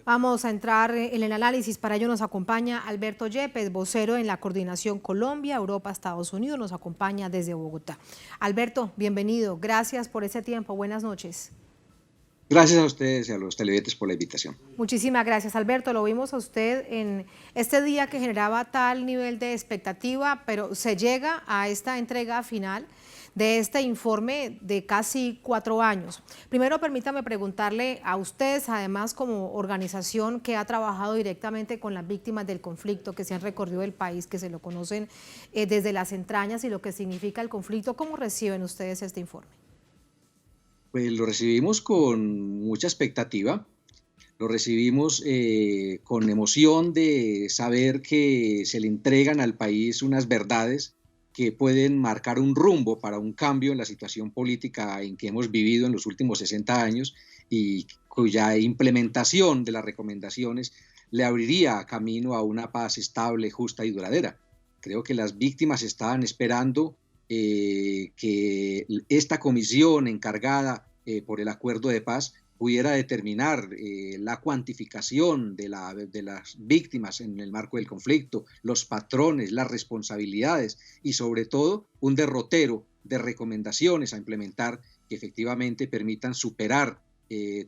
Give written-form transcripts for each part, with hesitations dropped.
Vamos a entrar en el análisis. Para ello nos acompaña Alberto Yepes, vocero en la Coordinación Colombia, Europa, Estados Unidos. Nos acompaña desde Bogotá. Alberto, bienvenido. Gracias por ese tiempo. Buenas noches. Gracias a ustedes y a los televidentes por la invitación. Muchísimas gracias, Alberto. Lo vimos a usted en este día que generaba tal nivel de expectativa, pero se llega a esta entrega final de este informe de casi 4 años. Primero, permítame preguntarle a ustedes, además como organización que ha trabajado directamente con las víctimas del conflicto, que se han recorrido el país, que se lo conocen desde las entrañas y lo que significa el conflicto, ¿cómo reciben ustedes este informe? Pues lo recibimos con mucha expectativa, lo recibimos con emoción de saber que se le entregan al país unas verdades que pueden marcar un rumbo para un cambio en la situación política en que hemos vivido en los últimos 60 años y cuya implementación de las recomendaciones le abriría camino a una paz estable, justa y duradera. Creo que las víctimas estaban esperando que esta comisión encargada por el acuerdo de paz pudiera determinar la cuantificación de las víctimas en el marco del conflicto, los patrones, las responsabilidades y sobre todo un derrotero de recomendaciones a implementar que efectivamente permitan superar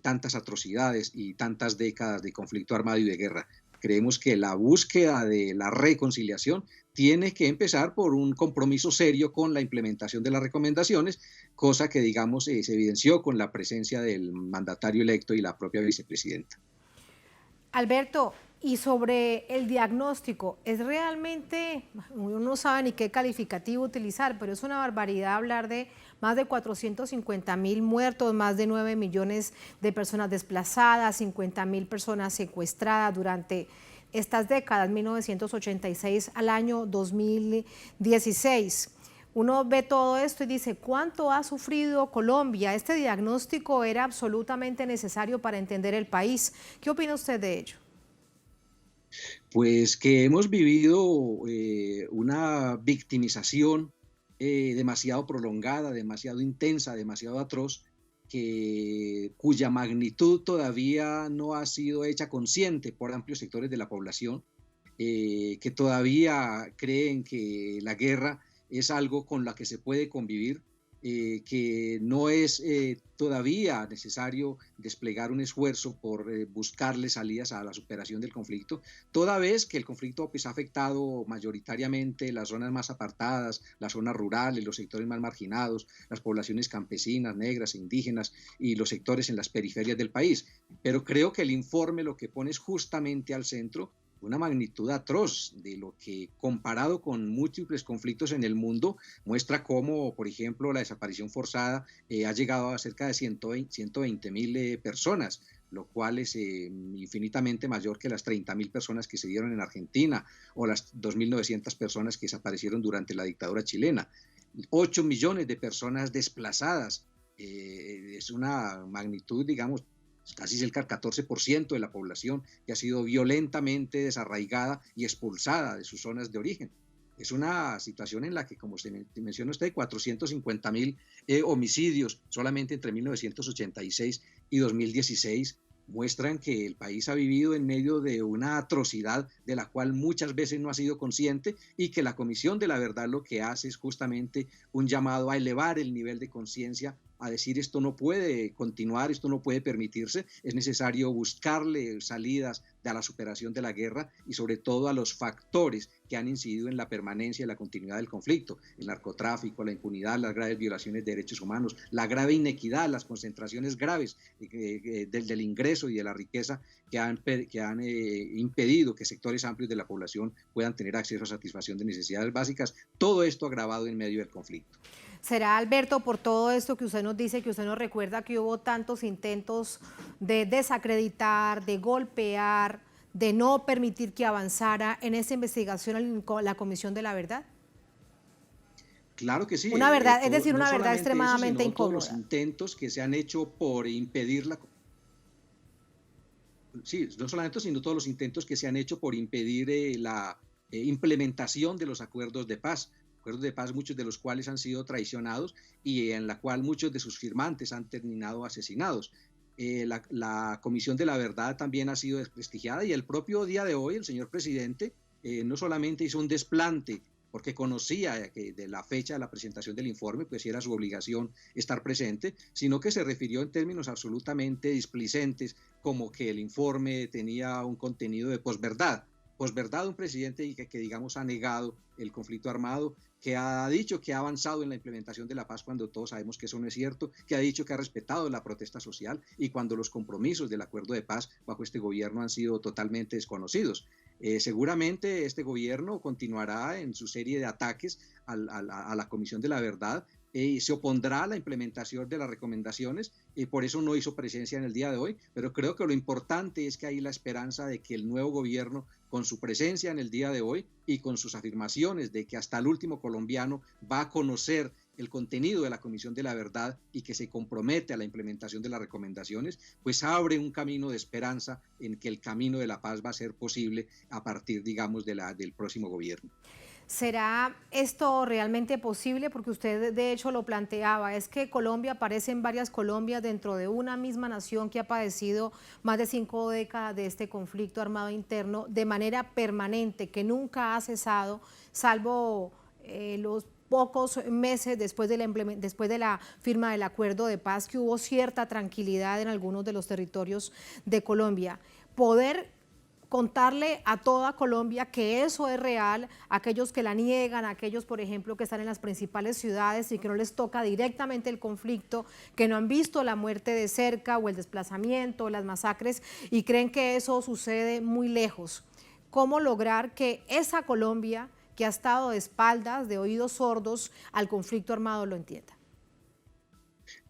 tantas atrocidades y tantas décadas de conflicto armado y de guerra. Creemos que la búsqueda de la reconciliación tiene que empezar por un compromiso serio con la implementación de las recomendaciones, cosa que, digamos, se evidenció con la presencia del mandatario electo y la propia vicepresidenta. Alberto, y sobre el diagnóstico, es realmente, uno no sabe ni qué calificativo utilizar, pero es una barbaridad hablar de más de 450.000 muertos, más de 9 millones de personas desplazadas, 50.000 personas secuestradas durante estas décadas, 1986 al año 2016. Uno ve todo esto y dice, ¿cuánto ha sufrido Colombia? Este diagnóstico era absolutamente necesario para entender el país. ¿Qué opina usted de ello? Pues que hemos vivido una victimización demasiado prolongada, demasiado intensa, demasiado atroz, cuya magnitud todavía no ha sido hecha consciente por amplios sectores de la población, que todavía creen que la guerra es algo con la que se puede convivir, que no es todavía necesario desplegar un esfuerzo por buscarle salidas a la superación del conflicto, toda vez que el conflicto pues, ha afectado mayoritariamente las zonas más apartadas, las zonas rurales, los sectores más marginados, las poblaciones campesinas, negras, indígenas y los sectores en las periferias del país. Pero creo que el informe lo que pone es justamente al centro una magnitud atroz de lo que, comparado con múltiples conflictos en el mundo, muestra cómo, por ejemplo, la desaparición forzada ha llegado a cerca de 120.000 personas, lo cual es infinitamente mayor que las 30.000 personas que se dieron en Argentina o las 2.900 personas que desaparecieron durante la dictadura chilena. 8 millones de personas desplazadas, es una magnitud, digamos, casi cerca del 14% de la población que ha sido violentamente desarraigada y expulsada de sus zonas de origen. Es una situación en la que, como se menciona usted, 450.000 homicidios solamente entre 1986 y 2016 muestran que el país ha vivido en medio de una atrocidad de la cual muchas veces no ha sido consciente y que la Comisión de la Verdad lo que hace es justamente un llamado a elevar el nivel de conciencia, a decir esto no puede continuar, esto no puede permitirse, es necesario buscarle salidas a la superación de la guerra y sobre todo a los factores que han incidido en la permanencia y la continuidad del conflicto, el narcotráfico, la impunidad, las graves violaciones de derechos humanos, la grave inequidad, las concentraciones graves del ingreso y de la riqueza que han impedido que sectores amplios de la población puedan tener acceso a satisfacción de necesidades básicas, todo esto agravado en medio del conflicto. ¿Será, Alberto, por todo esto que usted nos dice, que usted nos recuerda que hubo tantos intentos de desacreditar, de golpear, de no permitir que avanzara en esta investigación en la Comisión de la Verdad? Claro que sí, Una verdad, es decir, no una verdad solamente eso, extremadamente sino todos los incómoda. intentos que se han hecho por impedir sí, no solamente eso, sino todos los intentos que se han hecho por impedir la implementación de los acuerdos de paz, muchos de los cuales han sido traicionados y en la cual muchos de sus firmantes han terminado asesinados. la Comisión de la Verdad también ha sido desprestigiada, y el propio día de hoy el señor presidente no solamente hizo un desplante porque conocía que de la fecha de la presentación del informe, pues era su obligación estar presente, sino que se refirió en términos absolutamente displicentes, como que el informe tenía un contenido de posverdad. Posverdad, un presidente que digamos ha negado el conflicto armado, que ha dicho que ha avanzado en la implementación de la paz cuando todos sabemos que eso no es cierto, que ha dicho que ha respetado la protesta social y cuando los compromisos del acuerdo de paz bajo este gobierno han sido totalmente desconocidos. Seguramente este gobierno continuará en su serie de ataques a la Comisión de la Verdad, se opondrá a la implementación de las recomendaciones y por eso no hizo presencia en el día de hoy, pero creo que lo importante es que hay la esperanza de que el nuevo gobierno, con su presencia en el día de hoy y con sus afirmaciones de que hasta el último colombiano va a conocer el contenido de la Comisión de la Verdad y que se compromete a la implementación de las recomendaciones, pues abre un camino de esperanza en que el camino de la paz va a ser posible a partir, digamos, del próximo gobierno. ¿Será esto realmente posible? Porque usted de hecho lo planteaba, es que Colombia aparece en varias Colombias dentro de una misma nación que ha padecido más de 5 décadas de este conflicto armado interno de manera permanente, que nunca ha cesado, salvo los pocos meses después de la firma del acuerdo de paz, que hubo cierta tranquilidad en algunos de los territorios de Colombia. Poder contarle a toda Colombia que eso es real, aquellos que la niegan, aquellos, por ejemplo, que están en las principales ciudades y que no les toca directamente el conflicto, que no han visto la muerte de cerca o el desplazamiento, o las masacres y creen que eso sucede muy lejos. ¿Cómo lograr que esa Colombia que ha estado de espaldas, de oídos sordos al conflicto armado lo entienda?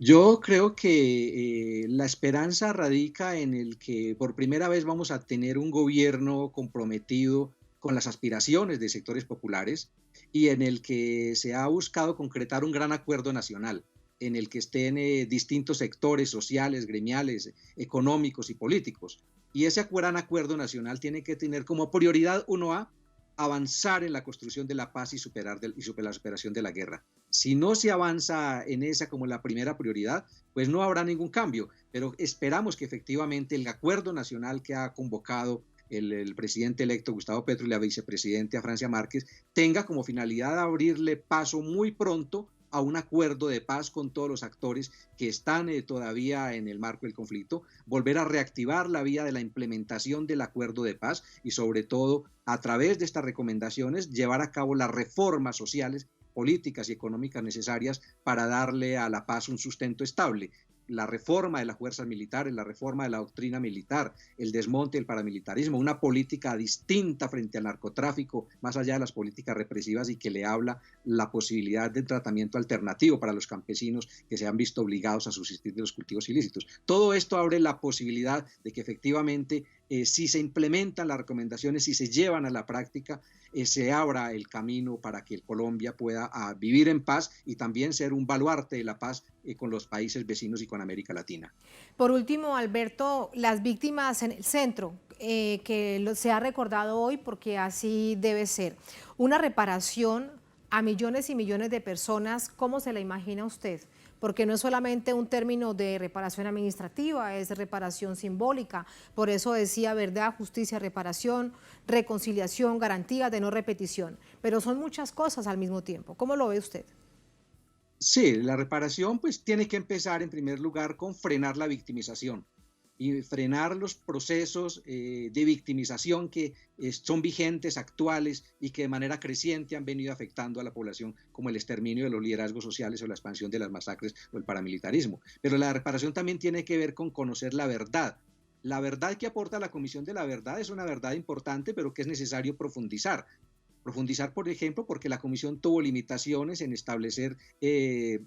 Yo creo que la esperanza radica en el que por primera vez vamos a tener un gobierno comprometido con las aspiraciones de sectores populares y en el que se ha buscado concretar un gran acuerdo nacional, en el que estén distintos sectores sociales, gremiales, económicos y políticos. Y ese gran acuerdo nacional tiene que tener como prioridad 1A avanzar en la construcción de la paz y la superación de la guerra. Si no se avanza en esa como la primera prioridad, pues no habrá ningún cambio, pero esperamos que efectivamente el acuerdo nacional que ha convocado el presidente electo Gustavo Petro y la vicepresidenta Francia Márquez tenga como finalidad abrirle paso muy pronto a un acuerdo de paz con todos los actores que están todavía en el marco del conflicto, volver a reactivar la vía de la implementación del acuerdo de paz y sobre todo a través de estas recomendaciones llevar a cabo las reformas sociales, políticas y económicas necesarias para darle a la paz un sustento estable. La reforma de las fuerzas militares, la reforma de la doctrina militar, el desmonte del paramilitarismo, una política distinta frente al narcotráfico, más allá de las políticas represivas y que le habla la posibilidad de tratamiento alternativo para los campesinos que se han visto obligados a subsistir de los cultivos ilícitos. Todo esto abre la posibilidad de que efectivamente si se implementan las recomendaciones, si se llevan a la práctica, se abra el camino para que Colombia pueda vivir en paz y también ser un baluarte de la paz con los países vecinos y con América Latina. Por último, Alberto, las víctimas en el centro, se ha recordado hoy porque así debe ser. Una reparación a millones y millones de personas, ¿cómo se la imagina usted? Porque no es solamente un término de reparación administrativa, es reparación simbólica. Por eso decía verdad, justicia, reparación, reconciliación, garantía de no repetición. Pero son muchas cosas al mismo tiempo. ¿Cómo lo ve usted? Sí, la reparación pues tiene que empezar en primer lugar con frenar la victimización y frenar los procesos de victimización que son vigentes, actuales y que de manera creciente han venido afectando a la población, como el exterminio de los liderazgos sociales o la expansión de las masacres o el paramilitarismo. Pero la reparación también tiene que ver con conocer la verdad. La verdad que aporta la Comisión de la Verdad es una verdad importante, pero que es necesario profundizar. Profundizar, por ejemplo, porque la Comisión tuvo limitaciones en establecer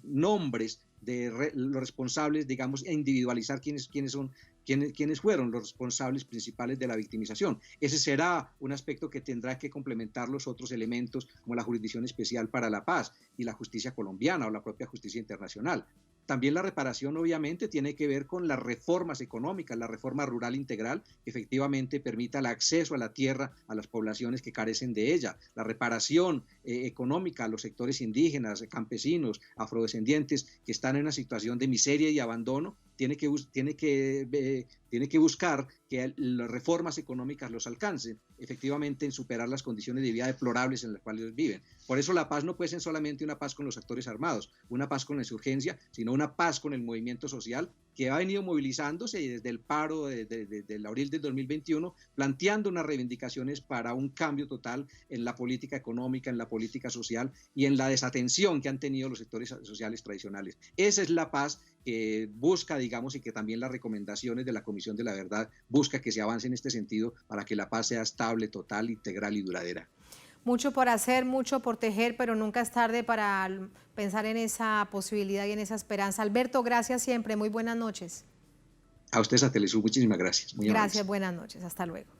nombres de los responsables, digamos, e individualizar quiénes fueron los responsables principales de la victimización. Ese será un aspecto que tendrá que complementar los otros elementos, como la Jurisdicción Especial para la Paz y la justicia colombiana o la propia justicia internacional. También la reparación obviamente tiene que ver con las reformas económicas, la reforma rural integral que efectivamente permita el acceso a la tierra a las poblaciones que carecen de ella, la reparación económica a los sectores indígenas, campesinos, afrodescendientes que están en una situación de miseria y abandono, tiene que buscar que las reformas económicas los alcancen efectivamente en superar las condiciones de vida deplorables en las cuales ellos viven. Por eso la paz no puede ser solamente una paz con los actores armados, una paz con la insurgencia, sino una paz con el movimiento social que ha venido movilizándose desde el paro de abril del 2021, planteando unas reivindicaciones para un cambio total en la política económica, en la política social y en la desatención que han tenido los sectores sociales tradicionales. Esa es la paz que busca, digamos, y que también las recomendaciones de la Comisión de la Verdad busca que se avance en este sentido para que la paz sea estable, total, integral y duradera. Mucho por hacer, mucho por tejer, pero nunca es tarde para pensar en esa posibilidad y en esa esperanza. Alberto, gracias siempre. Muy buenas noches. A usted, Telesur, muchísimas gracias. Muy Gracias, amables. buenas noches. Hasta luego.